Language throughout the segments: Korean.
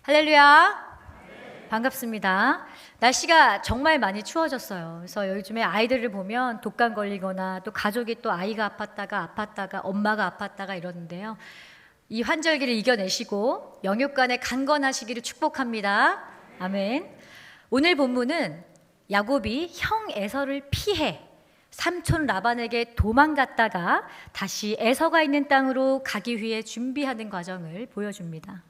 할렐루야. 반갑습니다. 날씨가 정말 많이 추워졌어요. 그래서 요즘에 아이들을 보면 독감 걸리거나 또 가족이 또 아이가 아팠다가 엄마가 아팠다가 이러는데요. 이 환절기를 이겨내시고 영육간에 강건하시기를 축복합니다. 아멘. 오늘 본문은 야곱이 형 에서를 피해 삼촌 라반에게 도망갔다가 다시 에서가 있는 땅으로 가기 위해 준비하는 과정을 보여줍니다.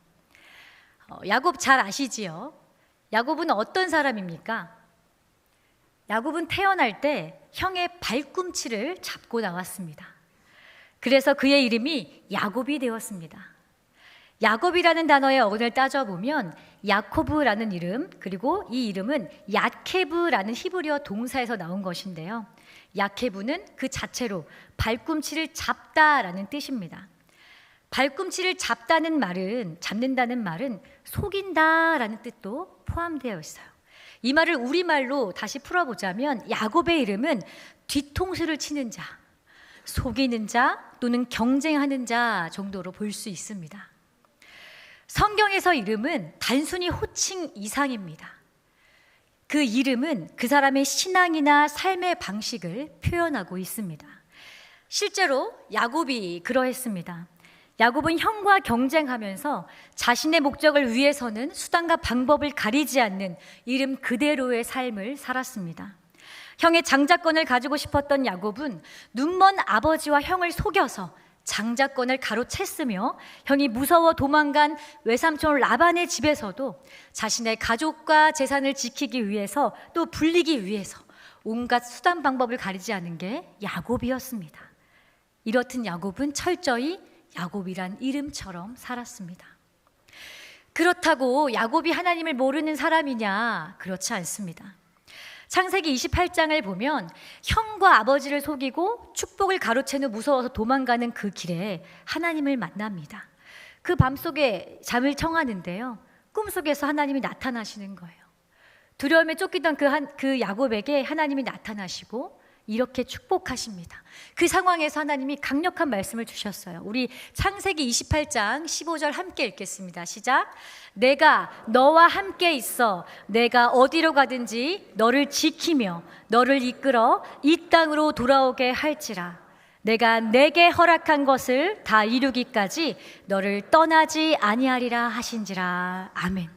야곱 잘 아시지요? 야곱은 어떤 사람입니까? 야곱은 태어날 때 형의 발꿈치를 잡고 나왔습니다. 그래서 그의 이름이 야곱이 되었습니다. 야곱이라는 단어의 어근을 따져보면 야코브라는 이름, 그리고 이 이름은 야케브라는 히브리어 동사에서 나온 것인데요. 야케브는 그 자체로 발꿈치를 잡다라는 뜻입니다. 발꿈치를 잡다는 말은, 잡는다는 말은 속인다라는 뜻도 포함되어 있어요. 이 말을 우리말로 다시 풀어보자면 야곱의 이름은 뒤통수를 치는 자, 속이는 자 또는 경쟁하는 자 정도로 볼 수 있습니다. 성경에서 이름은 단순히 호칭 이상입니다. 그 이름은 그 사람의 신앙이나 삶의 방식을 표현하고 있습니다. 실제로 야곱이 그러했습니다. 야곱은 형과 경쟁하면서 자신의 목적을 위해서는 수단과 방법을 가리지 않는 이름 그대로의 삶을 살았습니다. 형의 장자권을 가지고 싶었던 야곱은 눈먼 아버지와 형을 속여서 장자권을 가로챘으며 형이 무서워 도망간 외삼촌 라반의 집에서도 자신의 가족과 재산을 지키기 위해서 또 불리기 위해서 온갖 수단 방법을 가리지 않은 게 야곱이었습니다. 이렇듯 야곱은 철저히 야곱이란 이름처럼 살았습니다. 그렇다고 야곱이 하나님을 모르는 사람이냐? 그렇지 않습니다. 창세기 28장을 보면 형과 아버지를 속이고 축복을 가로챈 후 무서워서 도망가는 그 길에 하나님을 만납니다. 그 밤속에 잠을 청하는데요, 꿈속에서 하나님이 나타나시는 거예요. 두려움에 쫓기던 그 야곱에게 하나님이 나타나시고 이렇게 축복하십니다. 그 상황에서 하나님이 강력한 말씀을 주셨어요. 우리 창세기 28장 15절 함께 읽겠습니다. 시작. 내가 너와 함께 있어 내가 어디로 가든지 너를 지키며 너를 이끌어 이 땅으로 돌아오게 할지라. 내가 내게 허락한 것을 다 이루기까지 너를 떠나지 아니하리라 하신지라. 아멘.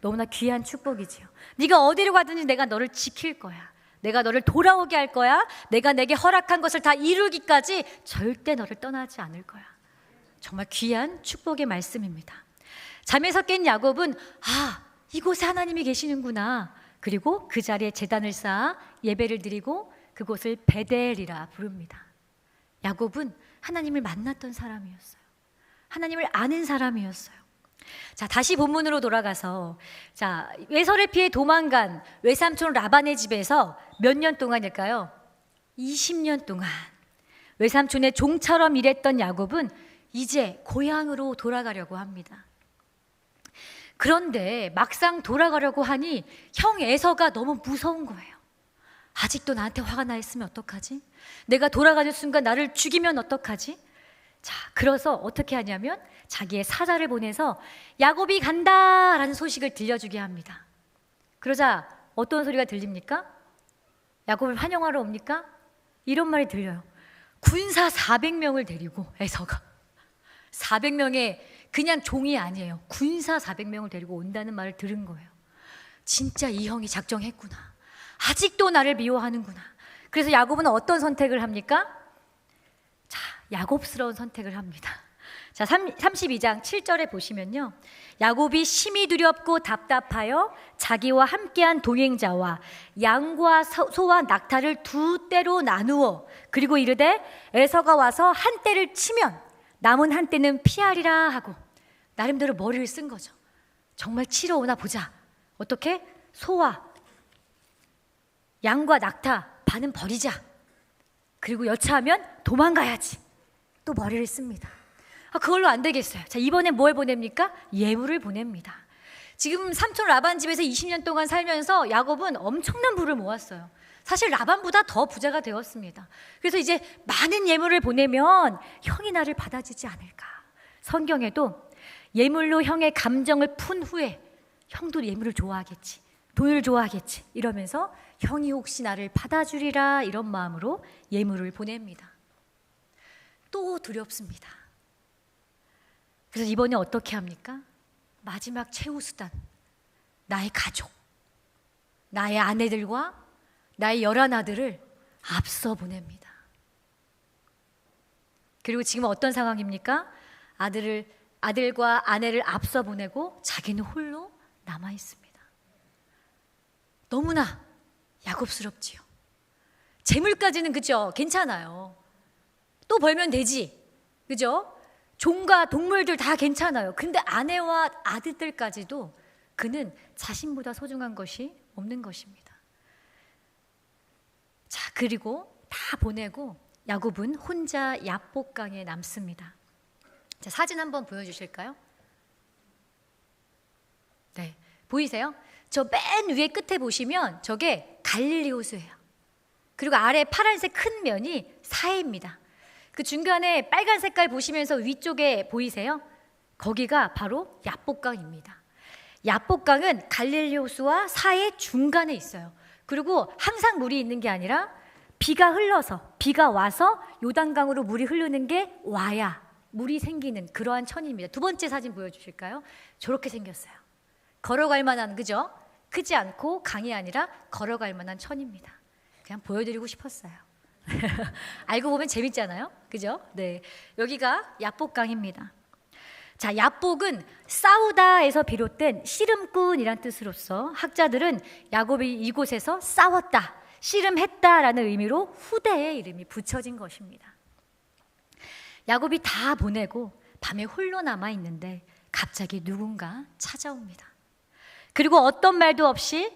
너무나 귀한 축복이지요. 네가 어디로 가든지 내가 너를 지킬 거야. 내가 너를 돌아오게 할 거야. 내가 내게 허락한 것을 다 이루기까지 절대 너를 떠나지 않을 거야. 정말 귀한 축복의 말씀입니다. 잠에서 깬 야곱은 이곳에 하나님이 계시는구나. 그리고 그 자리에 제단을 쌓아 예배를 드리고 그곳을 베델이라 부릅니다. 야곱은 하나님을 만났던 사람이었어요. 하나님을 아는 사람이었어요. 자, 다시 본문으로 돌아가서 에서를 피해 도망간 외삼촌 라반의 집에서 몇 년 동안일까요? 20년 동안 외삼촌의 종처럼 일했던 야곱은 이제 고향으로 돌아가려고 합니다. 그런데 막상 돌아가려고 하니 형 에서가 너무 무서운 거예요. 아직도 나한테 화가 나 있으면 어떡하지? 내가 돌아가는 순간 나를 죽이면 어떡하지? 자, 그래서 어떻게 하냐면 자기의 사자를 보내서 야곱이 간다라는 소식을 들려주게 합니다. 그러자 어떤 소리가 들립니까? 야곱을 환영하러 옵니까? 이런 말이 들려요. 군사 400명을 데리고 에서가 400명의 그냥 종이 아니에요. 군사 400명을 데리고 온다는 말을 들은 거예요. 진짜 이 형이 작정했구나. 아직도 나를 미워하는구나. 그래서 야곱은 어떤 선택을 합니까? 자, 야곱스러운 선택을 합니다. 자, 32장 7절에 보시면요, 야곱이 심히 두렵고 답답하여 자기와 함께한 동행자와 양과 소와 낙타를 두 떼로 나누어 그리고 이르되 에서가 와서 한 떼를 치면 남은 한 떼는 피하리라 하고 나름대로 머리를 쓴 거죠. 정말 치러 오나 보자. 어떻게? 소와 양과 낙타 반은 버리자. 그리고 여차하면 도망가야지. 또 머리를 씁니다. 그걸로 안 되겠어요. 자, 이번엔 뭘 보냅니까? 예물을 보냅니다. 지금 삼촌 라반 집에서 20년 동안 살면서 야곱은 엄청난 부를 모았어요. 사실 라반보다 더 부자가 되었습니다. 그래서 이제 많은 예물을 보내면 형이 나를 받아주지 않을까. 성경에도 예물로 형의 감정을 푼 후에 형도 예물을 좋아하겠지, 돈을 좋아하겠지 이러면서 형이 혹시 나를 받아주리라 이런 마음으로 예물을 보냅니다. 또 두렵습니다. 그래서 이번에 어떻게 합니까? 마지막 최후수단, 나의 가족, 나의 아내들과 나의 11아들을 앞서 보냅니다. 그리고 지금 어떤 상황입니까? 아들과 아내를 앞서 보내고 자기는 홀로 남아 있습니다. 너무나 야곱스럽지요. 재물까지는 그죠? 괜찮아요. 또 벌면 되지. 그죠? 종과 동물들 다 괜찮아요. 근데 아내와 아들들까지도 그는 자신보다 소중한 것이 없는 것입니다. 자, 그리고 다 보내고 야곱은 혼자 야복강에 남습니다. 자, 사진 한번 보여주실까요? 네, 보이세요? 저 맨 위에 끝에 보시면 저게 갈릴리 호수예요. 그리고 아래 파란색 큰 면이 사해입니다. 그 중간에 빨간 색깔 보시면서 위쪽에 보이세요? 거기가 바로 야복강입니다. 야복강은 갈릴리 호수와 사해 중간에 있어요. 그리고 항상 물이 있는 게 아니라 비가 와서 요단강으로 물이 흐르는 게 와야 물이 생기는 그러한 천입니다. 두 번째 사진 보여주실까요? 저렇게 생겼어요. 걸어갈 만한, 그죠? 크지 않고 강이 아니라 걸어갈 만한 천입니다. 그냥 보여드리고 싶었어요. 알고 보면 재밌잖아요, 그죠? 네, 여기가 야복강입니다. 자, 야복은 싸우다에서 비롯된 씨름꾼이란 뜻으로서 학자들은 야곱이 이곳에서 싸웠다, 씨름했다라는 의미로 후대의 이름이 붙여진 것입니다. 야곱이 다 보내고 밤에 홀로 남아 있는데 갑자기 누군가 찾아옵니다. 그리고 어떤 말도 없이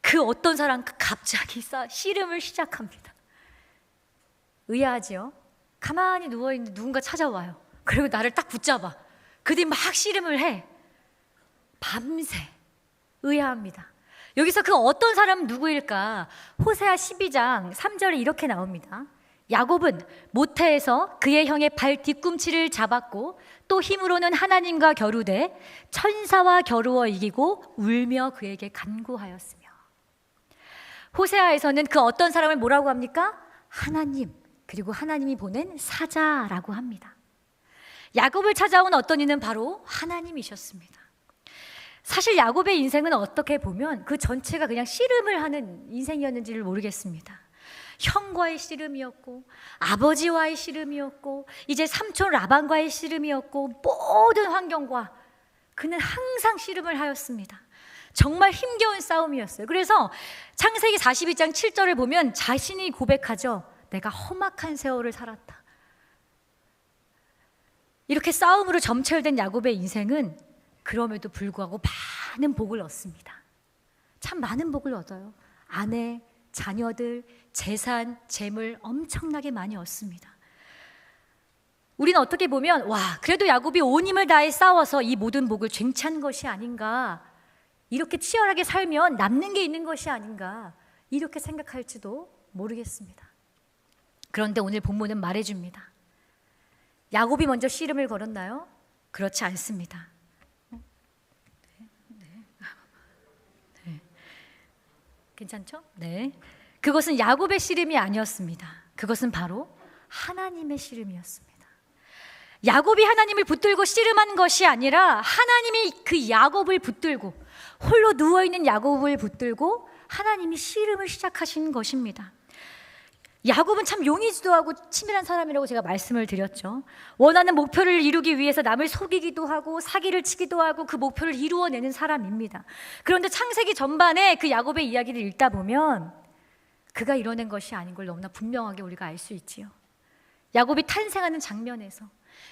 그 어떤 사람 갑자기 씨름을 시작합니다. 의아하지요? 가만히 누워있는데 누군가 찾아와요. 그리고 나를 딱 붙잡아. 그들이 막 씨름을 해. 밤새. 의아합니다. 여기서 그 어떤 사람은 누구일까? 호세아 12장 3절에 이렇게 나옵니다. 야곱은 모태에서 그의 형의 발 뒤꿈치를 잡았고 또 힘으로는 하나님과 겨루되 천사와 겨루어 이기고 울며 그에게 간구하였으며. 호세아에서는 그 어떤 사람을 뭐라고 합니까? 하나님, 그리고 하나님이 보낸 사자라고 합니다. 야곱을 찾아온 어떤 이는 바로 하나님이셨습니다. 사실 야곱의 인생은 어떻게 보면 그 전체가 그냥 씨름을 하는 인생이었는지를 모르겠습니다. 형과의 씨름이었고 아버지와의 씨름이었고 이제 삼촌 라반과의 씨름이었고 모든 환경과 그는 항상 씨름을 하였습니다. 정말 힘겨운 싸움이었어요. 그래서 창세기 42장 7절을 보면 자신이 고백하죠. 내가 험악한 세월을 살았다. 이렇게 싸움으로 점철된 야곱의 인생은 그럼에도 불구하고 많은 복을 얻습니다. 참 많은 복을 얻어요. 아내, 자녀들, 재산, 재물 엄청나게 많이 얻습니다. 우리는 어떻게 보면 그래도 야곱이 온 힘을 다해 싸워서 이 모든 복을 쟁취한 것이 아닌가, 이렇게 치열하게 살면 남는 게 있는 것이 아닌가 이렇게 생각할지도 모르겠습니다. 그런데 오늘 본문은 말해줍니다. 야곱이 먼저 씨름을 걸었나요? 그렇지 않습니다. 괜찮죠? 네. 그것은 야곱의 씨름이 아니었습니다. 그것은 바로 하나님의 씨름이었습니다. 야곱이 하나님을 붙들고 씨름한 것이 아니라 하나님이 그 야곱을 붙들고 홀로 누워있는 야곱을 붙들고 하나님이 씨름을 시작하신 것입니다. 야곱은 참 용이지도 하고 치밀한 사람이라고 제가 말씀을 드렸죠. 원하는 목표를 이루기 위해서 남을 속이기도 하고 사기를 치기도 하고 그 목표를 이루어내는 사람입니다. 그런데 창세기 전반에 그 야곱의 이야기를 읽다 보면 그가 이뤄낸 것이 아닌 걸 너무나 분명하게 우리가 알 수 있지요. 야곱이 탄생하는 장면에서,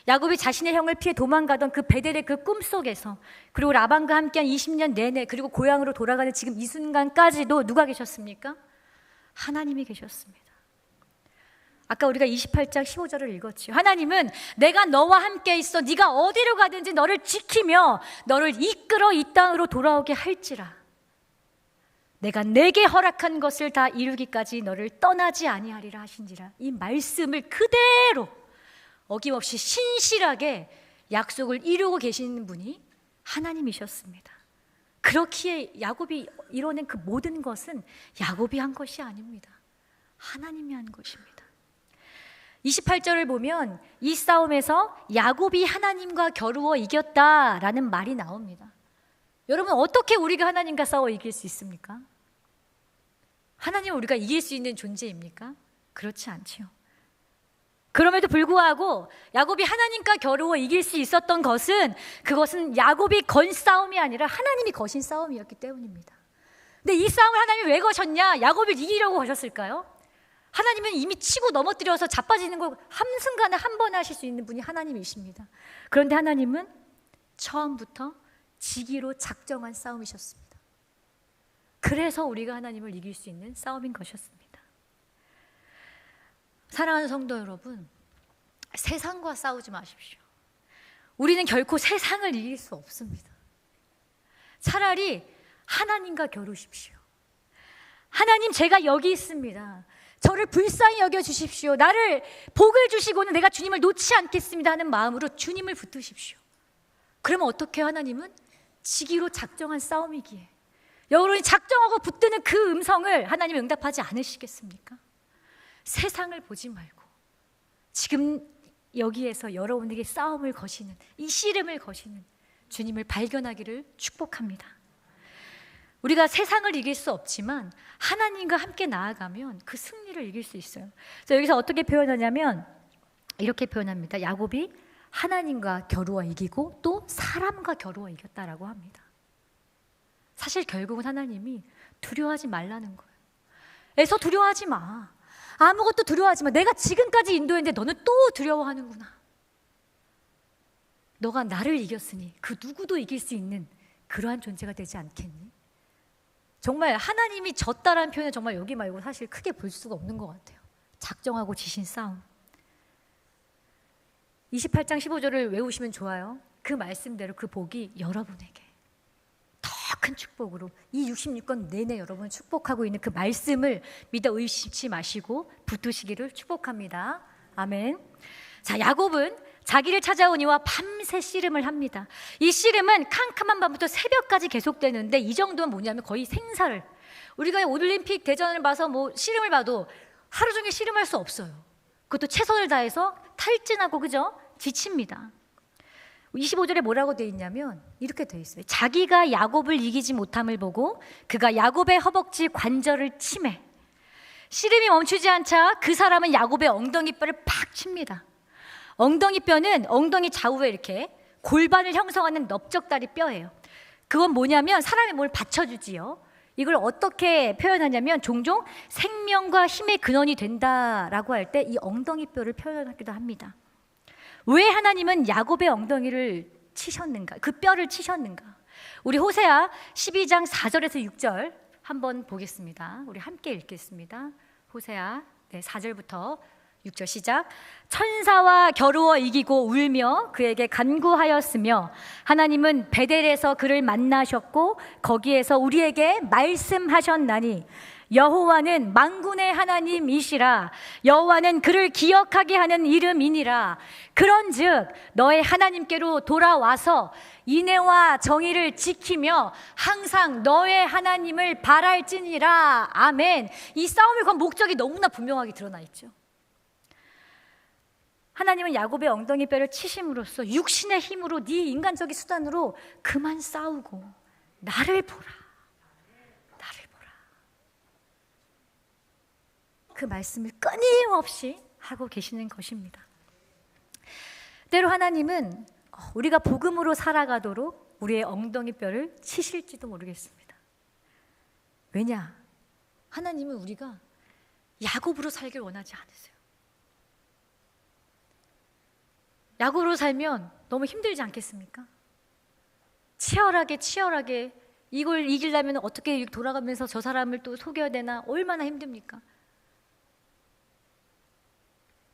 야곱이 자신의 형을 피해 도망가던 그 베델의 그 꿈속에서, 그리고 라반과 함께한 20년 내내, 그리고 고향으로 돌아가는 지금 이 순간까지도 누가 계셨습니까? 하나님이 계셨습니다. 아까 우리가 28장 15절을 읽었죠. 하나님은 내가 너와 함께 있어 네가 어디로 가든지 너를 지키며 너를 이끌어 이 땅으로 돌아오게 할지라. 내가 내게 허락한 것을 다 이루기까지 너를 떠나지 아니하리라 하신지라. 이 말씀을 그대로 어김없이 신실하게 약속을 이루고 계시는 분이 하나님이셨습니다. 그렇기에 야곱이 이뤄낸 그 모든 것은 야곱이 한 것이 아닙니다. 하나님이 한 것입니다. 28절을 보면 이 싸움에서 야곱이 하나님과 겨루어 이겼다라는 말이 나옵니다. 여러분, 어떻게 우리가 하나님과 싸워 이길 수 있습니까? 하나님을 우리가 이길 수 있는 존재입니까? 그렇지 않지요. 그럼에도 불구하고 야곱이 하나님과 겨루어 이길 수 있었던 것은, 그것은 야곱이 건 싸움이 아니라 하나님이 거신 싸움이었기 때문입니다. 근데 이 싸움을 하나님이 왜 거셨냐? 야곱을 이기려고 거셨을까요? 하나님은 이미 치고 넘어뜨려서 자빠지는 걸 한순간에 한 번에 하실 수 있는 분이 하나님이십니다. 그런데 하나님은 처음부터 지기로 작정한 싸움이셨습니다. 그래서 우리가 하나님을 이길 수 있는 싸움인 것이었습니다. 사랑하는 성도 여러분, 세상과 싸우지 마십시오. 우리는 결코 세상을 이길 수 없습니다. 차라리 하나님과 겨루십시오. 하나님, 제가 여기 있습니다. 저를 불쌍히 여겨주십시오. 나를 복을 주시고는 내가 주님을 놓지 않겠습니다 하는 마음으로 주님을 붙드십시오. 그러면 어떻게 하나님은 지기로 작정한 싸움이기에 여러분이 작정하고 붙드는 그 음성을 하나님이 응답하지 않으시겠습니까? 세상을 보지 말고 지금 여기에서 여러분에게 싸움을 거시는, 이 씨름을 거시는 주님을 발견하기를 축복합니다. 우리가 세상을 이길 수 없지만 하나님과 함께 나아가면 그 승리를 이길 수 있어요. 그래서 여기서 어떻게 표현하냐면 이렇게 표현합니다. 야곱이 하나님과 겨루어 이기고 또 사람과 겨루어 이겼다라고 합니다. 사실 결국은 하나님이 두려워하지 말라는 거예요. 에서 두려워하지 마. 아무것도 두려워하지 마. 내가 지금까지 인도했는데 너는 또 두려워하는구나. 너가 나를 이겼으니 그 누구도 이길 수 있는 그러한 존재가 되지 않겠니? 정말 하나님이 졌다라는 표현은 정말 여기 말고 사실 크게 볼 수가 없는 것 같아요. 작정하고 지신 싸움. 28장 15절을 외우시면 좋아요. 그 말씀대로 그 복이 여러분에게 더 큰 축복으로 이 66권 내내 여러분을 축복하고 있는 그 말씀을 믿어 의심치 마시고 붙드시기를 축복합니다. 아멘. 자, 야곱은 자기를 찾아온 이와 밤새 씨름을 합니다. 이 씨름은 캄캄한 밤부터 새벽까지 계속되는데 이 정도면 뭐냐면 거의 생사를, 우리가 올림픽 대전을 봐서 뭐 씨름을 봐도 하루 종일 씨름할 수 없어요. 그것도 최선을 다해서 탈진하고, 그죠? 지칩니다. 25절에 뭐라고 돼 있냐면 이렇게 돼 있어요. 자기가 야곱을 이기지 못함을 보고 그가 야곱의 허벅지 관절을 치매, 씨름이 멈추지 않자 그 사람은 야곱의 엉덩이뼈를 팍 칩니다. 엉덩이뼈는 엉덩이 좌우에 이렇게 골반을 형성하는 넓적다리 뼈예요. 그건 뭐냐면 사람의 몸을 받쳐주지요. 이걸 어떻게 표현하냐면 종종 생명과 힘의 근원이 된다라고 할 때 이 엉덩이뼈를 표현하기도 합니다. 왜 하나님은 야곱의 엉덩이를 치셨는가? 그 뼈를 치셨는가? 우리 호세아 12장 4절에서 6절 한번 보겠습니다. 우리 함께 읽겠습니다. 호세아 4절부터 6절 시작. 천사와 겨루어 이기고 울며 그에게 간구하였으며 하나님은 베델에서 그를 만나셨고 거기에서 우리에게 말씀하셨나니 여호와는 만군의 하나님이시라. 여호와는 그를 기억하게 하는 이름이니라. 그런즉 너의 하나님께로 돌아와서 인애와 정의를 지키며 항상 너의 하나님을 바랄지니라. 아멘. 이 싸움을 건 목적이 너무나 분명하게 드러나 있죠. 하나님은 야곱의 엉덩이뼈를 치심으로써 육신의 힘으로, 네 인간적인 수단으로 그만 싸우고 나를 보라, 나를 보라, 그 말씀을 끊임없이 하고 계시는 것입니다. 때로 하나님은 우리가 복음으로 살아가도록 우리의 엉덩이뼈를 치실지도 모르겠습니다. 왜냐? 하나님은 우리가 야곱으로 살길 원하지 않으세요. 야곱으로 살면 너무 힘들지 않겠습니까? 치열하게 이걸 이기려면 어떻게 돌아가면서 저 사람을 또 속여야 되나, 얼마나 힘듭니까?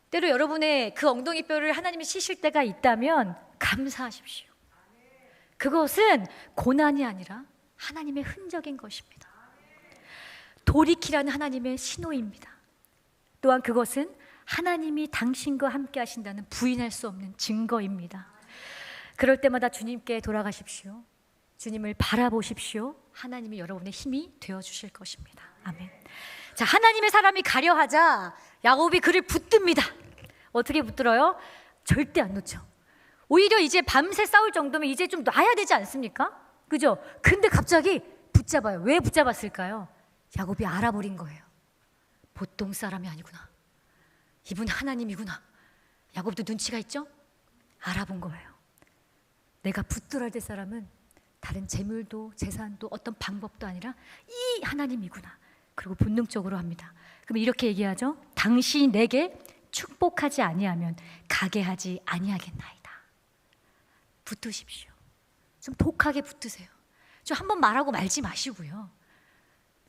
때로 여러분의 그 엉덩이뼈를 하나님이 치실 때가 있다면 감사하십시오. 그것은 고난이 아니라 하나님의 흔적인 것입니다. 돌이키라는 하나님의 신호입니다. 또한 그것은 하나님이 당신과 함께 하신다는 부인할 수 없는 증거입니다. 그럴 때마다 주님께 돌아가십시오. 주님을 바라보십시오. 하나님이 여러분의 힘이 되어주실 것입니다. 아멘. 자, 하나님의 사람이 가려 하자 야곱이 그를 붙듭니다. 어떻게 붙들어요? 절대 안 놓죠. 오히려 이제 밤새 싸울 정도면 이제 좀 놔야 되지 않습니까? 그죠? 근데 갑자기 붙잡아요. 왜 붙잡았을까요? 야곱이 알아버린 거예요. 보통 사람이 아니구나. 이분 하나님이구나. 야곱도 눈치가 있죠? 알아본 거예요. 내가 붙들어야 될 사람은 다른 재물도 재산도 어떤 방법도 아니라 이 하나님이구나. 그리고 본능적으로 합니다. 그럼 이렇게 얘기하죠. 당신이 내게 축복하지 아니하면 가게 하지 아니하겠나이다. 붙으십시오. 좀 독하게 붙으세요. 좀 한번 말하고 말지 마시고요.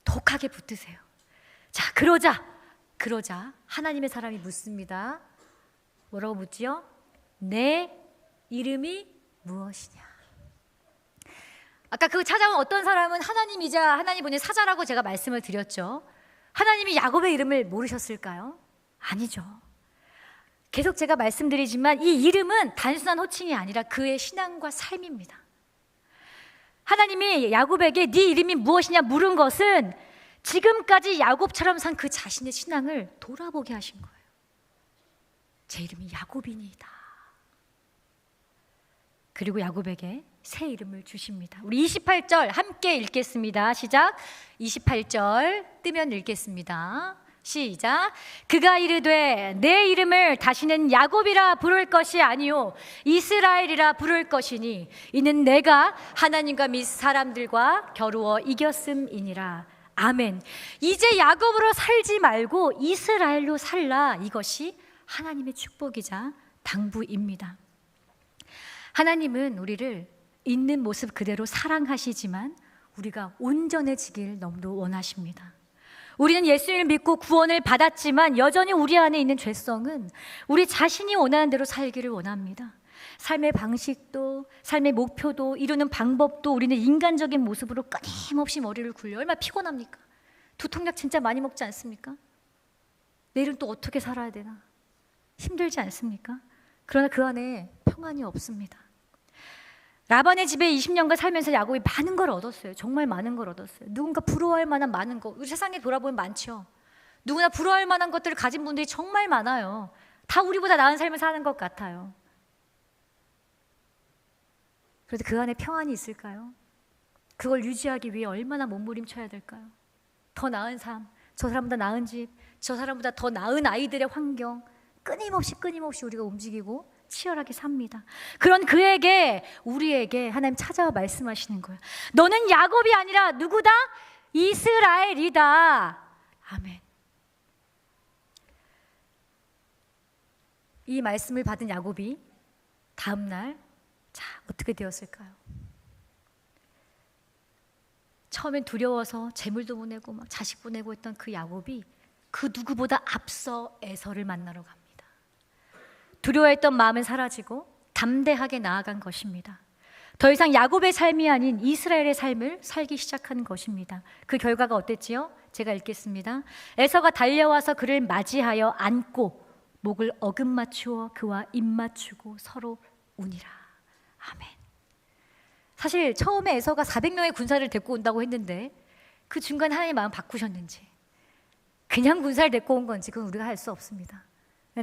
독하게 붙으세요. 자, 그러자 하나님의 사람이 묻습니다. 뭐라고 묻지요? 내 이름이 무엇이냐? 아까 그 찾아온 어떤 사람은 하나님이자 하나님분의 사자라고 제가 말씀을 드렸죠. 하나님이 야곱의 이름을 모르셨을까요? 아니죠. 계속 제가 말씀드리지만 이 이름은 단순한 호칭이 아니라 그의 신앙과 삶입니다. 하나님이 야곱에게 네 이름이 무엇이냐 물은 것은 지금까지 야곱처럼 산 그 자신의 신앙을 돌아보게 하신 거예요. 제 이름이 야곱이니이다. 그리고 야곱에게 새 이름을 주십니다. 우리 28절 함께 읽겠습니다. 시작. 28절 뜨면 읽겠습니다. 시작. 그가 이르되 내 이름을 다시는 야곱이라 부를 것이 아니요 이스라엘이라 부를 것이니 이는 내가 하나님과 및 사람들과 겨루어 이겼음이니라. 아멘. 이제 야곱으로 살지 말고 이스라엘로 살라. 이것이 하나님의 축복이자 당부입니다. 하나님은 우리를 있는 모습 그대로 사랑하시지만 우리가 온전해지길 너무도 원하십니다. 우리는 예수님을 믿고 구원을 받았지만 여전히 우리 안에 있는 죄성은 우리 자신이 원하는 대로 살기를 원합니다. 삶의 방식도 삶의 목표도 이루는 방법도 우리는 인간적인 모습으로 끊임없이 머리를 굴려요. 얼마나 피곤합니까? 두통약 진짜 많이 먹지 않습니까? 내일은 또 어떻게 살아야 되나? 힘들지 않습니까? 그러나 그 안에 평안이 없습니다. 라반의 집에 20년간 살면서 야곱이 많은 걸 얻었어요. 정말 많은 걸 얻었어요. 누군가 부러워할 만한 많은 거, 우리 세상에 돌아보면 많죠. 누구나 부러워할 만한 것들을 가진 분들이 정말 많아요. 다 우리보다 나은 삶을 사는 것 같아요. 그래도 그 안에 평안이 있을까요? 그걸 유지하기 위해 얼마나 몸부림쳐야 될까요? 더 나은 삶, 저 사람보다 나은 집, 저 사람보다 더 나은 아이들의 환경, 끊임없이 우리가 움직이고 치열하게 삽니다. 그런 그에게 우리에게 하나님 찾아와 말씀하시는 거예요. 너는 야곱이 아니라 누구다? 이스라엘이다. 아멘. 이 말씀을 받은 야곱이 다음 날 어떻게 되었을까요? 처음엔 두려워서 재물도 보내고 막 자식 보내고 했던 그 야곱이 그 누구보다 앞서 에서를 만나러 갑니다. 두려워했던 마음은 사라지고 담대하게 나아간 것입니다. 더 이상 야곱의 삶이 아닌 이스라엘의 삶을 살기 시작한 것입니다. 그 결과가 어땠지요? 제가 읽겠습니다. 에서가 달려와서 그를 맞이하여 안고 목을 어긋맞추어 그와 입맞추고 서로 우니라. 아멘. 사실 처음에 에서가 400명의 군사를 데리고 온다고 했는데 그 중간 하나님의 마음 바꾸셨는지 그냥 군사를 데리고 온 건지 그건 우리가 알 수 없습니다.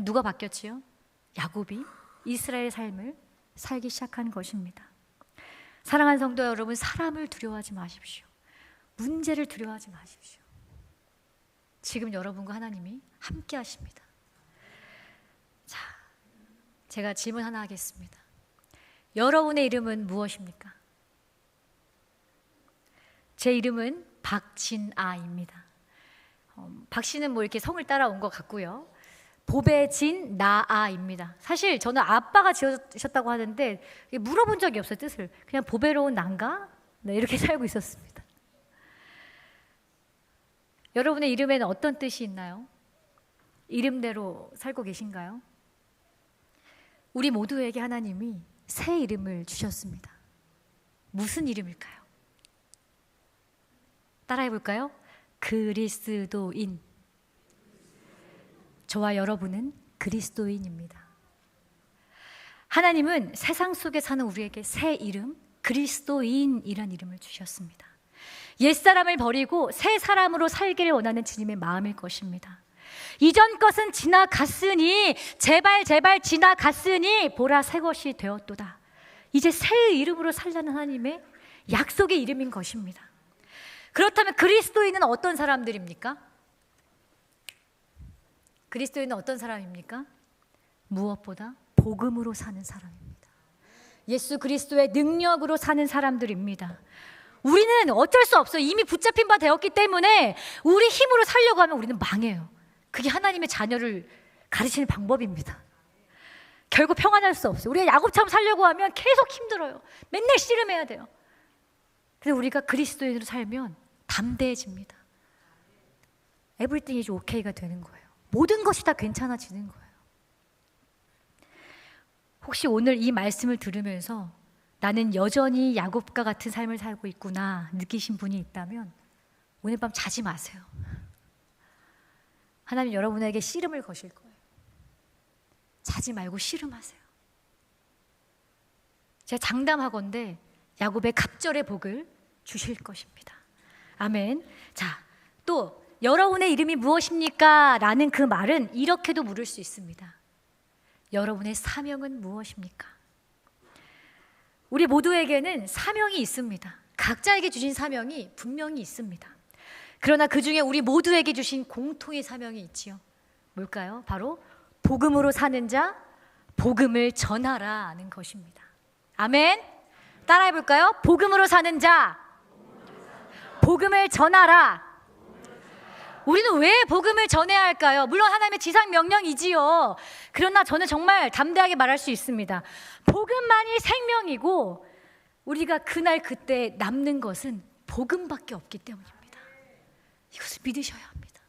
누가 바뀌었지요? 야곱이 이스라엘의 삶을 살기 시작한 것입니다. 사랑하는 성도 여러분, 사람을 두려워하지 마십시오. 문제를 두려워하지 마십시오. 지금 여러분과 하나님이 함께 하십니다. 자, 제가 질문 하나 하겠습니다. 여러분의 이름은 무엇입니까? 제 이름은 박진아입니다. 박씨는 뭐 이렇게 성을 따라온 것 같고요. 보배진 나아입니다. 사실 저는 아빠가 지어주셨다고 하는데 물어본 적이 없어요, 뜻을. 그냥 보배로운 난가? 네, 이렇게 살고 있었습니다. 여러분의 이름에는 어떤 뜻이 있나요? 이름대로 살고 계신가요? 우리 모두에게 하나님이 새 이름을 주셨습니다. 무슨 이름일까요? 따라해 볼까요? 그리스도인. 저와 여러분은 그리스도인입니다. 하나님은 세상 속에 사는 우리에게 새 이름, 그리스도인이란 이름을 주셨습니다. 옛사람을 버리고 새 사람으로 살기를 원하는 주님의 마음일 것입니다. 이전 것은 지나갔으니 제발 지나갔으니 보라 새 것이 되었도다. 이제 새 이름으로 살라는 하나님의 약속의 이름인 것입니다. 그렇다면 그리스도인은 어떤 사람들입니까? 그리스도인은 어떤 사람입니까? 무엇보다 복음으로 사는 사람입니다. 예수 그리스도의 능력으로 사는 사람들입니다. 우리는 어쩔 수 없어요. 이미 붙잡힌 바 되었기 때문에 우리 힘으로 살려고 하면 우리는 망해요. 그게 하나님의 자녀를 가르치는 방법입니다. 결국 평안할 수 없어요. 우리가 야곱처럼 살려고 하면 계속 힘들어요. 맨날 씨름해야 돼요. 근데 우리가 그리스도인으로 살면 담대해집니다. Everything is okay가 되는 거예요. 모든 것이 다 괜찮아지는 거예요. 혹시 오늘 이 말씀을 들으면서 나는 여전히 야곱과 같은 삶을 살고 있구나 느끼신 분이 있다면 오늘 밤 자지 마세요. 하나님 여러분에게 씨름을 거실 거예요. 자지 말고 씨름하세요. 제가 장담하건대 야곱의 갑절의 복을 주실 것입니다. 아멘. 자, 또 여러분의 이름이 무엇입니까? 라는 그 말은 이렇게도 물을 수 있습니다. 여러분의 사명은 무엇입니까? 우리 모두에게는 사명이 있습니다. 각자에게 주신 사명이 분명히 있습니다. 그러나 그 중에 우리 모두에게 주신 공통의 사명이 있지요. 뭘까요? 바로 복음으로 사는 자, 복음을 전하라는 것입니다. 아멘. 따라해 볼까요? 복음으로 사는 자, 복음을 전하라. 우리는 왜 복음을 전해야 할까요? 물론 하나님의 지상 명령이지요. 그러나 저는 정말 담대하게 말할 수 있습니다. 복음만이 생명이고 우리가 그날 그때 남는 것은 복음밖에 없기 때문입니다. 이것을 믿으셔야 합니다.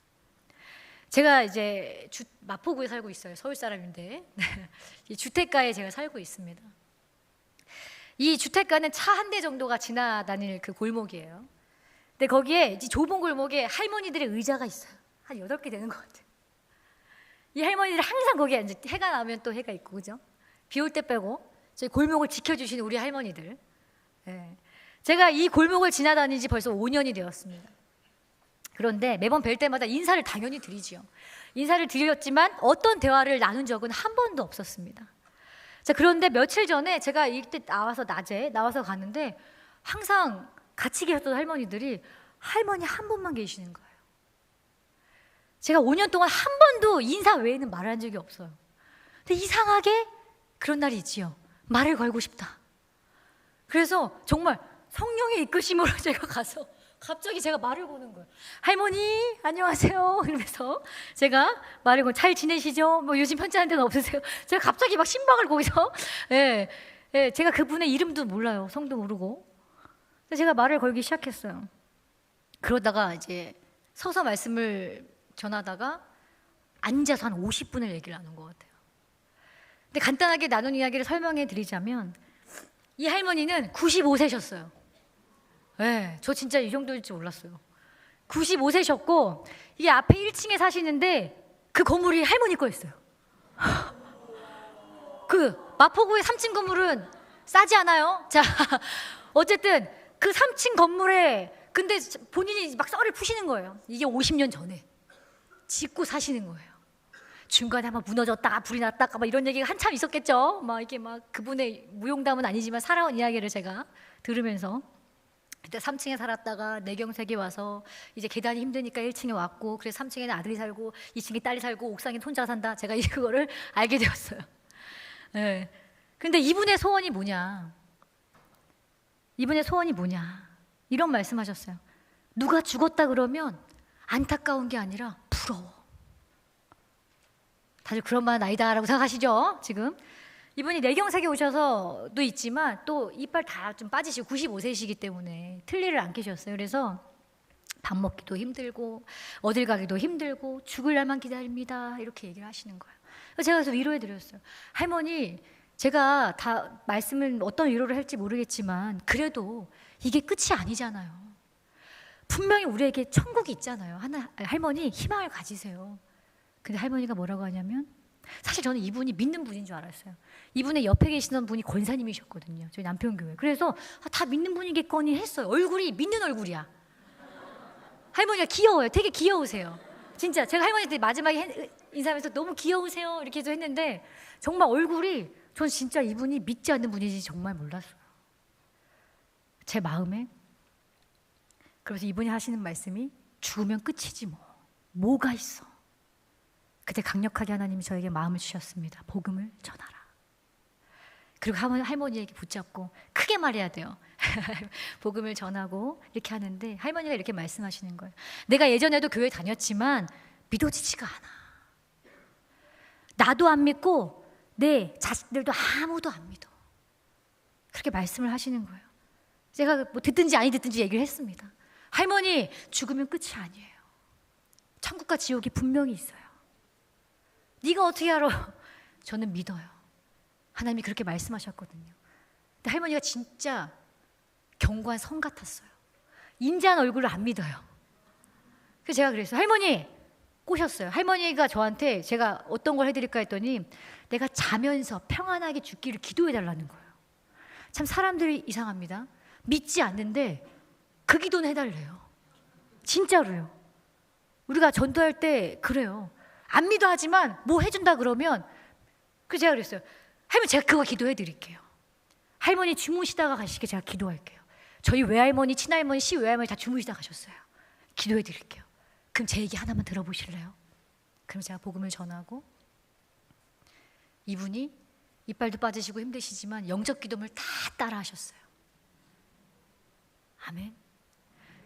제가 이제 마포구에 살고 있어요. 서울 사람인데 이 주택가에 제가 살고 있습니다. 이 주택가는 차 한 대 정도가 지나다닐 그 골목이에요. 근데 거기에 좁은 골목에 할머니들의 의자가 있어요. 한 8개 되는 것 같아요. 이 할머니들이 항상 거기에 이제 해가 나면 또 해가 있고, 그죠? 비 올 때 빼고 저희 골목을 지켜주시는 우리 할머니들. 네. 제가 이 골목을 지나다닌 지 벌써 5년이 되었습니다. 그런데 매번 뵐 때마다 인사를 당연히 드리지요. 인사를 드렸지만 어떤 대화를 나눈 적은 한 번도 없었습니다. 자, 그런데 며칠 전에 제가 이때 낮에 나와서 갔는데 항상 같이 계셨던 할머니들이 할머니 한 분만 계시는 거예요. 제가 5년 동안 한 번도 인사 외에는 말한 적이 없어요. 근데 이상하게 그런 날이 있지요. 말을 걸고 싶다. 그래서 정말 성령의 이끄심으로 제가 가서 갑자기 제가 말을 거는 거예요. 할머니 안녕하세요 이러면서 제가 말을 건 잘 지내시죠? 뭐 요즘 편찮은 데는 없으세요? 제가 갑자기 막 신방을 거기서 제가 그분의 이름도 몰라요. 성도 모르고. 제가 말을 걸기 시작했어요. 그러다가 이제 서서 말씀을 전하다가 앉아서 한 50분을 얘기를 나눈 것 같아요. 근데 간단하게 나눈 이야기를 설명해 드리자면 이 할머니는 95세셨어요. 네, 저 진짜 이 정도일 줄 몰랐어요. 95세셨고 이게 앞에 1층에 사시는데 그 건물이 할머니 거였어요. 그 마포구의 3층 건물은 싸지 않아요? 자, 어쨌든 그 3층 건물에 근데 본인이 막 썰을 푸시는 거예요. 이게 50년 전에 짓고 사시는 거예요. 중간에 한번 무너졌다가 불이 났다가 막 이런 얘기가 한참 있었겠죠. 막 이게 막 그분의 무용담은 아니지만 살아온 이야기를 제가 들으면서 그때 3층에 살았다가 내경색이 와서 이제 계단이 힘드니까 1층에 왔고 그래서 3층에는 아들이 살고 2층에 딸이 살고 옥상에 혼자 산다. 제가 그거를 알게 되었어요. 네. 근데 이분의 소원이 뭐냐? 이분의 소원이 뭐냐? 이런 말씀하셨어요. 누가 죽었다 그러면 안타까운 게 아니라 부러워. 다들 그런 말 아니다라고 생각하시죠? 지금 이분이 내경색에 오셔서도 있지만 또 이빨 다 좀 빠지시고 95세이시기 때문에 틀니를 안 끼셨어요. 그래서 밥 먹기도 힘들고 어딜 가기도 힘들고 죽을 날만 기다립니다. 이렇게 얘기를 하시는 거예요. 그래서 제가 그래서 위로해 드렸어요. 할머니, 제가 다 말씀을 어떤 위로를 할지 모르겠지만 그래도 이게 끝이 아니잖아요. 분명히 우리에게 천국이 있잖아요. 할머니 희망을 가지세요. 근데 할머니가 뭐라고 하냐면 사실 저는 이분이 믿는 분인 줄 알았어요. 이분의 옆에 계시던 분이 권사님이셨거든요. 저희 남편 교회. 그래서 다 믿는 분이겠거니 했어요. 얼굴이 믿는 얼굴이야. 할머니가 귀여워요. 되게 귀여우세요. 진짜 제가 할머니한테 마지막에 인사하면서 너무 귀여우세요 이렇게 해서 했는데 정말 얼굴이 전 진짜 이분이 믿지 않는 분인지 정말 몰랐어요. 제 마음에. 그래서 이분이 하시는 말씀이 죽으면 끝이지 뭐가 있어. 그때 강력하게 하나님이 저에게 마음을 주셨습니다. 복음을 전하라. 그리고 할머니에게 붙잡고 크게 말해야 돼요. 복음을 전하고 이렇게 하는데 할머니가 이렇게 말씀하시는 거예요. 내가 예전에도 교회 다녔지만 믿어지지가 않아. 나도 안 믿고 내 자식들도 아무도 안 믿어. 그렇게 말씀을 하시는 거예요. 제가 뭐 듣든지 아니 듣든지 얘기를 했습니다. 할머니, 죽으면 끝이 아니에요. 천국과 지옥이 분명히 있어요. 네가 어떻게 알아? 저는 믿어요. 하나님이 그렇게 말씀하셨거든요. 근데 할머니가 진짜 견고한 성 같았어요. 인자한 얼굴을 안 믿어요. 그래서 제가 그랬어요. 할머니 꼬셨어요. 할머니가 저한테 제가 어떤 걸 해드릴까 했더니 내가 자면서 평안하게 죽기를 기도해달라는 거예요. 참 사람들이 이상합니다. 믿지 않는데 그 기도는 해달래요. 진짜로요. 우리가 전도할 때 그래요. 안 믿어 하지만 뭐 해준다 그러면 그래서 제가 그랬어요. 할머니 제가 그거 기도해드릴게요. 할머니 주무시다가 가시게 제가 기도할게요. 저희 외할머니, 친할머니, 시외할머니 다 주무시다 가셨어요. 기도해드릴게요. 그럼 제 얘기 하나만 들어보실래요? 그럼 제가 복음을 전하고 이분이 이빨도 빠지시고 힘드시지만 영적 기도를 다 따라 하셨어요. 아멘.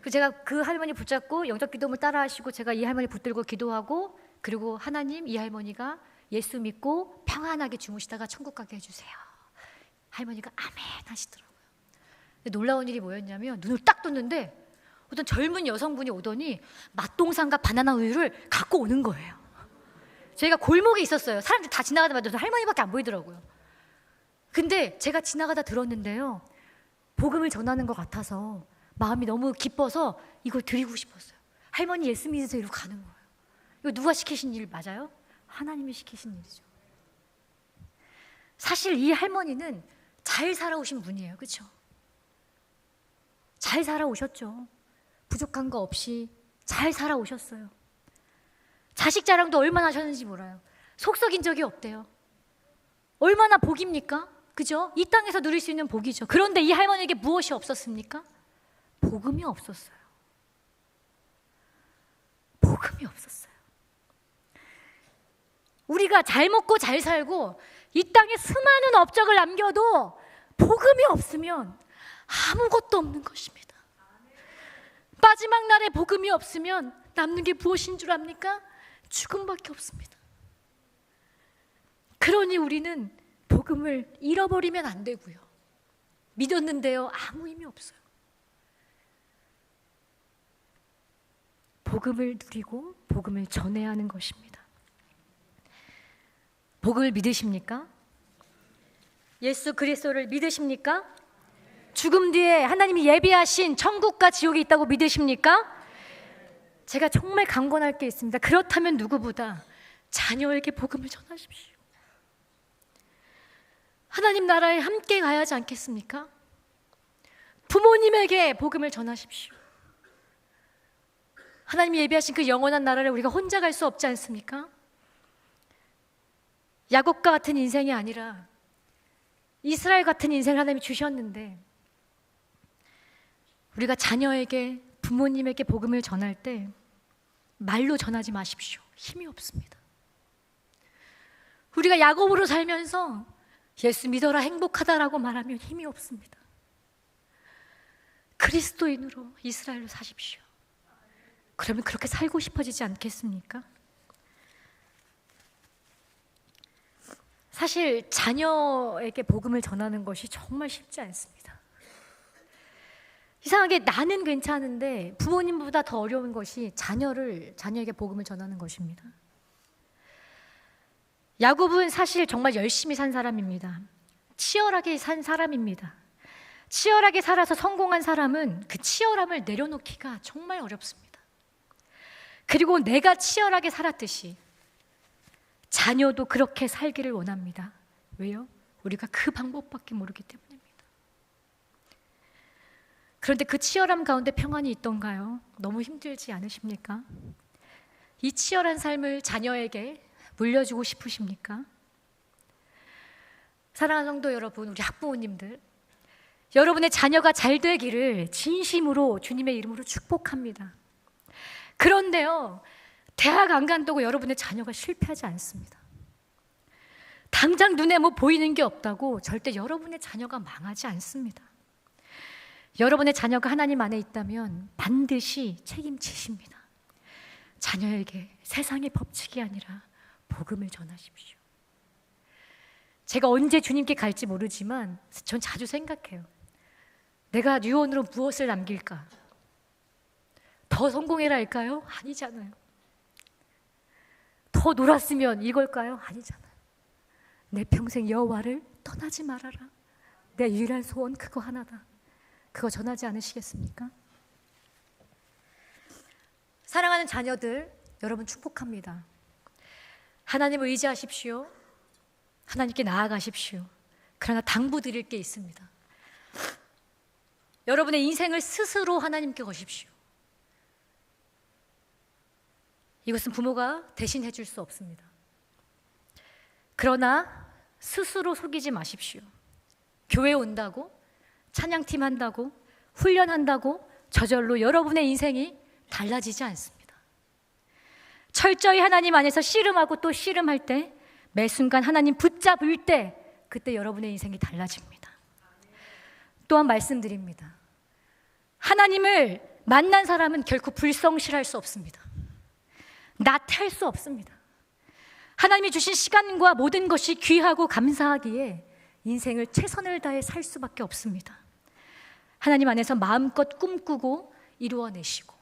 그 제가 그 할머니 붙잡고 영적 기도를 따라 하시고 제가 이 할머니 붙들고 기도하고 그리고 하나님 이 할머니가 예수 믿고 평안하게 주무시다가 천국 가게 해주세요. 할머니가 아멘 하시더라고요. 근데 놀라운 일이 뭐였냐면 눈을 딱 떴는데 어떤 젊은 여성분이 오더니 맛동산과 바나나 우유를 갖고 오는 거예요. 저희가 골목에 있었어요. 사람들 다 지나가다 봐도 할머니밖에 안 보이더라고요. 근데 제가 지나가다 들었는데요. 복음을 전하는 것 같아서 마음이 너무 기뻐서 이걸 드리고 싶었어요. 할머니 예수 믿으세요 이러고 가는 거예요. 이거 누가 시키신 일 맞아요? 하나님이 시키신 일이죠. 사실 이 할머니는 잘 살아오신 분이에요. 그렇죠? 잘 살아오셨죠. 부족한 거 없이 잘 살아오셨어요. 자식 자랑도 얼마나 하셨는지 몰라요. 속 썩인 적이 없대요. 얼마나 복입니까? 그죠? 이 땅에서 누릴 수 있는 복이죠. 그런데 이 할머니에게 무엇이 없었습니까? 복음이 없었어요. 복음이 없었어요. 우리가 잘 먹고 잘 살고 이 땅에 수많은 업적을 남겨도 복음이 없으면 아무것도 없는 것입니다. 마지막 날에 복음이 없으면 남는 게 무엇인 줄 압니까? 죽음밖에 없습니다. 그러니 우리는 복음을 잃어버리면 안 되고요. 믿었는데요, 아무 의미 없어요. 복음을 누리고 복음을 전해야 하는 것입니다. 복음을 믿으십니까? 예수 그리스도를 믿으십니까? 죽음 뒤에 하나님이 예비하신 천국과 지옥이 있다고 믿으십니까? 제가 정말 강권할 게 있습니다. 그렇다면 누구보다 자녀에게 복음을 전하십시오. 하나님 나라에 함께 가야 하지 않겠습니까? 부모님에게 복음을 전하십시오. 하나님이 예비하신 그 영원한 나라를 우리가 혼자 갈 수 없지 않습니까? 야곱과 같은 인생이 아니라 이스라엘 같은 인생을 하나님이 주셨는데 우리가 자녀에게 부모님에게 복음을 전할 때 말로 전하지 마십시오. 힘이 없습니다. 우리가 야곱으로 살면서 예수 믿어라 행복하다라고 말하면 힘이 없습니다. 그리스도인으로 이스라엘로 사십시오. 그러면 그렇게 살고 싶어지지 않겠습니까? 사실 자녀에게 복음을 전하는 것이 정말 쉽지 않습니다. 이상하게 나는 괜찮은데 부모님보다 더 어려운 것이 자녀에게 복음을 전하는 것입니다. 야곱은 사실 정말 열심히 산 사람입니다. 치열하게 산 사람입니다. 치열하게 살아서 성공한 사람은 그 치열함을 내려놓기가 정말 어렵습니다. 그리고 내가 치열하게 살았듯이 자녀도 그렇게 살기를 원합니다. 왜요? 우리가 그 방법밖에 모르기 때문입니다. 그런데 그 치열함 가운데 평안이 있던가요? 너무 힘들지 않으십니까? 이 치열한 삶을 자녀에게 물려주고 싶으십니까? 사랑하는 성도 여러분, 우리 학부모님들, 여러분의 자녀가 잘 되기를 진심으로 주님의 이름으로 축복합니다. 그런데요, 대학 안 간다고 여러분의 자녀가 실패하지 않습니다. 당장 눈에 뭐 보이는 게 없다고 절대 여러분의 자녀가 망하지 않습니다. 여러분의 자녀가 하나님 안에 있다면 반드시 책임지십니다. 자녀에게 세상의 법칙이 아니라 복음을 전하십시오. 제가 언제 주님께 갈지 모르지만 전 자주 생각해요. 내가 유언으로 무엇을 남길까? 더 성공해라 할까요? 아니잖아요. 더 놀았으면 이걸까요? 아니잖아요. 내 평생 여호와를 떠나지 말아라. 내 유일한 소원 그거 하나다. 그거 전하지 않으시겠습니까? 사랑하는 자녀들, 여러분 축복합니다. 하나님을 의지하십시오. 하나님께 나아가십시오. 그러나 당부드릴 게 있습니다. 여러분의 인생을 스스로 하나님께 거십시오. 이것은 부모가 대신 해줄 수 없습니다. 그러나 스스로 속이지 마십시오. 교회 온다고, 찬양팀 한다고, 훈련한다고 저절로 여러분의 인생이 달라지지 않습니다. 철저히 하나님 안에서 씨름하고 또 씨름할 때, 매 순간 하나님 붙잡을 때, 그때 여러분의 인생이 달라집니다. 또한 말씀드립니다. 하나님을 만난 사람은 결코 불성실할 수 없습니다. 나태할 수 없습니다. 하나님이 주신 시간과 모든 것이 귀하고 감사하기에 인생을 최선을 다해 살 수밖에 없습니다. 하나님 안에서 마음껏 꿈꾸고 이루어내시고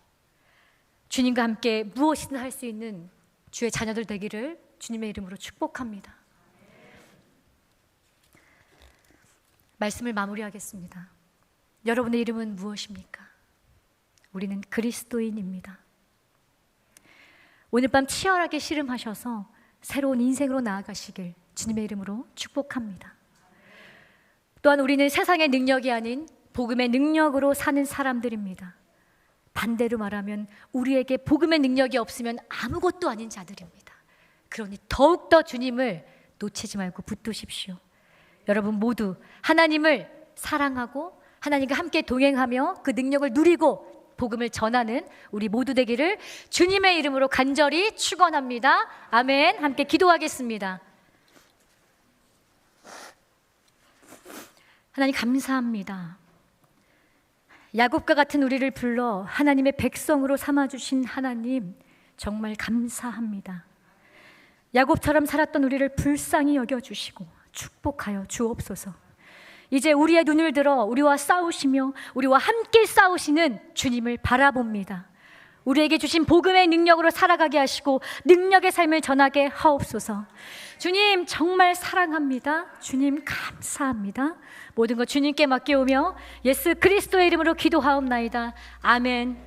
주님과 함께 무엇이든 할 수 있는 주의 자녀들 되기를 주님의 이름으로 축복합니다. 말씀을 마무리하겠습니다. 여러분의 이름은 무엇입니까? 우리는 그리스도인입니다. 오늘 밤 치열하게 씨름하셔서 새로운 인생으로 나아가시길 주님의 이름으로 축복합니다. 또한 우리는 세상의 능력이 아닌 복음의 능력으로 사는 사람들입니다. 반대로 말하면 우리에게 복음의 능력이 없으면 아무것도 아닌 자들입니다. 그러니 더욱더 주님을 놓치지 말고 붙드십시오. 여러분 모두 하나님을 사랑하고 하나님과 함께 동행하며 그 능력을 누리고 복음을 전하는 우리 모두 되기를 주님의 이름으로 간절히 축원합니다. 아멘. 함께 기도하겠습니다. 하나님 감사합니다. 야곱과 같은 우리를 불러 하나님의 백성으로 삼아주신 하나님 정말 감사합니다. 야곱처럼 살았던 우리를 불쌍히 여겨주시고 축복하여 주옵소서. 이제 우리의 눈을 들어 우리와 싸우시며 우리와 함께 싸우시는 주님을 바라봅니다. 우리에게 주신 복음의 능력으로 살아가게 하시고 능력의 삶을 전하게 하옵소서. 주님 정말 사랑합니다. 주님 감사합니다. 모든 것 주님께 맡겨오며 예수 그리스도의 이름으로 기도하옵나이다. 아멘.